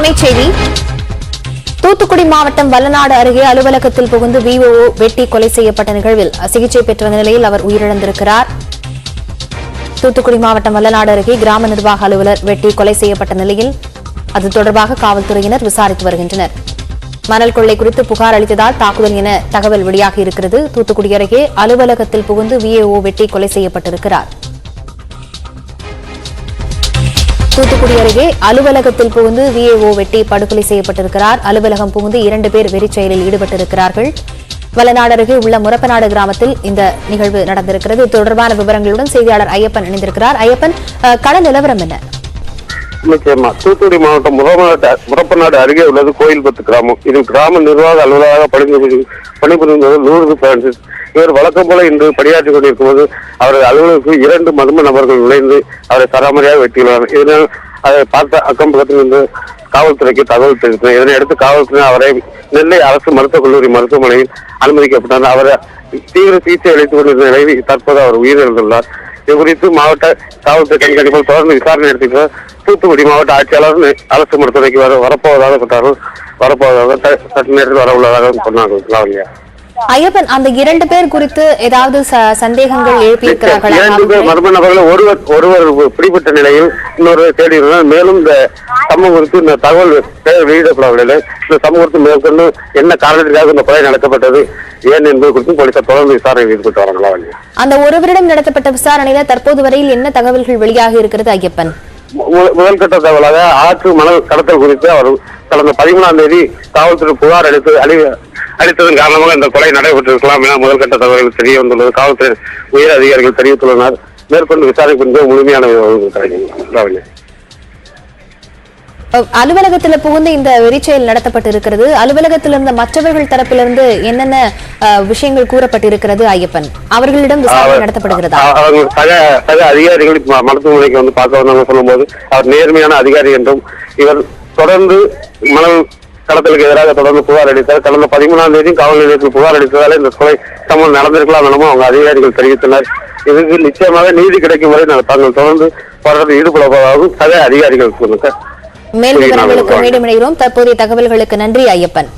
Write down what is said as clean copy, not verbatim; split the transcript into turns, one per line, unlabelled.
அண்மைச் செய்தி. தூத்துக்குடி மாவட்டம் வல்லநாடு அருகே அலுவலகத்தில் புகுந்து விஓஓ வெட்டி கொலை செய்யப்பட்ட நிகழ்வில் சிகிச்சை பெற்ற நிலையில் அவர் உயிரிழந்திருக்கிறார். தூத்துக்குடி மாவட்டம் வல்லநாடு அருகே கிராம நிர்வாக அலுவலர் வெட்டி கொலை செய்யப்பட்ட நிலையில் அது தொடர்பாக காவல்துறையினர் விசாரித்து வருகின்றனர். மணல் கொள்ளை குறித்து புகார் அளித்ததால் தாக்குதல் என தகவல் வெளியாகியிருக்கிறது. தூத்துக்குடி அருகே அலுவலகத்தில் புகுந்து விஓஓ வெட்டி கொலை செய்யப்பட்டிருக்கிறார். தூத்துக்குடி அருகே அலுவலகத்தில் புகுந்து விஏஓ வெட்டி படுகொலை செய்யப்பட்டிருக்கிறார். அலுவலகம் புகுந்து 2 பேர் வெறிச்செயலில் ஈடுபட்டிருக்கிறார்கள். வல்லநாடு அருகே உள்ள முரப்பநாடு கிராமத்தில் இந்த நிகழ்வு நடந்திருக்கிறது. தொடர்பான விவரங்களுடன் செய்தியாளர் ஐயப்பன் இணைந்திருக்கிறார். ஐயப்பன், கள நிலவரம் என்ன?
நிச்சயமா தூத்துக்குடி மாவட்டம் முரப்பநாடு அருகே உள்ளது கோயில்பத்து கிராமம். இதில் கிராம நிர்வாக அலுவலராக பணிபுரிந்தவர் லூர்து பிரான்சிஸ். இவர் வழக்கம் போல இன்று பணியாற்றிக் கொண்டிருக்கும் போது அவரது அலுவலகத்தில் 2 மர்ம நபர்கள் நுழைந்து அவரை சராமரியாக வெட்டியுள்ளனர். இதனால் அதை பார்த்த அக்கம் பக்கத்தில் இருந்து காவல்துறைக்கு தகவல் தெரிவித்தனர். இதனையடுத்து காவல்துறையினர் அவரை நெல்லை அரசு மருத்துவக் கல்லூரி மருத்துவமனையில் அனுமதிக்கப்பட்டார். அவரை தீவிர சிகிச்சை அளித்துக் கொண்டிருந்த நிலையில் தற்போது அவர் உயிரிழந்துள்ளார். இது குறித்து மாவட்ட காவல்துறை கண்காணிப்பால் தொடர்ந்து விசாரணை நடத்தினார். தூத்துக்குடி மாவட்ட ஆட்சியாளர் அரசு மருத்துவமனைக்கு வரப்போவதாக சொன்னார்கள். வரப்போவதாக சற்று நேரத்தில் வர உள்ளதாக சொன்னார்கள்.
ஐயப்பன், அந்த 2 பேர் குறித்து ஏதாவது சந்தேகங்கள் எழுப்பியிருக்கிறார்கள்?
2 பேர் மர்ம நபர்கள் ஒருவர் பிடிபட்ட நிலையில் இன்னொரு தேடி இருந்தார். மேலும் இந்த சம்பவம் குறித்து இந்த தகவல் வெளியிடப்படவில்லை. இந்த சம்பவம் குறித்து மேற்கொண்டு என்ன காரணத்திற்காக இந்த கொலை நடத்தப்பட்டது ஏன் என்பது குறித்து போலீசார் தொடர்ந்து விசாரணை ஈடுபட்டு வராங்களா?
அந்த ஒருவரிடம் நடத்தப்பட்ட விசாரணையில தற்போது வரையில் என்ன தகவல்கள் வெளியாகி இருக்கிறது ஐயப்பன்?
முதல் கட்ட தகவலாக ஆற்று மணல் கடத்தல் குறித்து அவர் கடந்த 13ஆம் தேதி காவல்துறை புகார் அளித்ததன் காரணமாக இந்த கொலை நடைபெற்றிருக்கலாம் என முதல் கட்ட தகவல்கள் தெரிய வந்துள்ளது. காவல்துறை உயர் அதிகாரிகள் தெரிவித்துள்ளனர். மேற்கொண்டு விசாரணை முழுமையான
அலுவலகத்தில் புகுந்து இந்த வெறிச்செயல் நடத்தப்பட்டிருக்கிறது. அலுவலகத்தில் இருந்த மற்றவர்கள் தரப்பிலிருந்து என்னென்ன விஷயங்கள் கூறப்பட்டிருக்கிறது ஐயப்பன்? அவர்களிடம் விசாரணை நடத்தப்படுகிறதா?
சக அதிகாரிகள் மருத்துவமனைக்கு வந்து பார்க்க வந்தாங்க சொல்லும் போது அவர் நேர்மையான அதிகாரி என்றும் இவர் தொடர்ந்து மணல் கடத்தலுக்கு எதிராக தொடர்ந்து புகார் அளித்தார். கடந்த 13ஆம் தேதி காவல் நிலையத்தில் புகார் அளித்ததால் இந்த கொலை சம்பவம் நடந்திருக்கலாம் எனவும் அவங்க அதிகாரிகள் தெரிவித்தனர். இதுக்கு நிச்சயமாக நீதி கிடைக்கும் வரை தாங்கள் தொடர்ந்து போராட்டத்தில் ஈடுபடுவதாகவும் சக அதிகாரிகள் சொன்னார்.
மேல் விவரங்களுக்கு மீண்டும் இணைகிறோம். தற்போதைய தகவல்களுக்கு நன்றி ஐயப்பன்.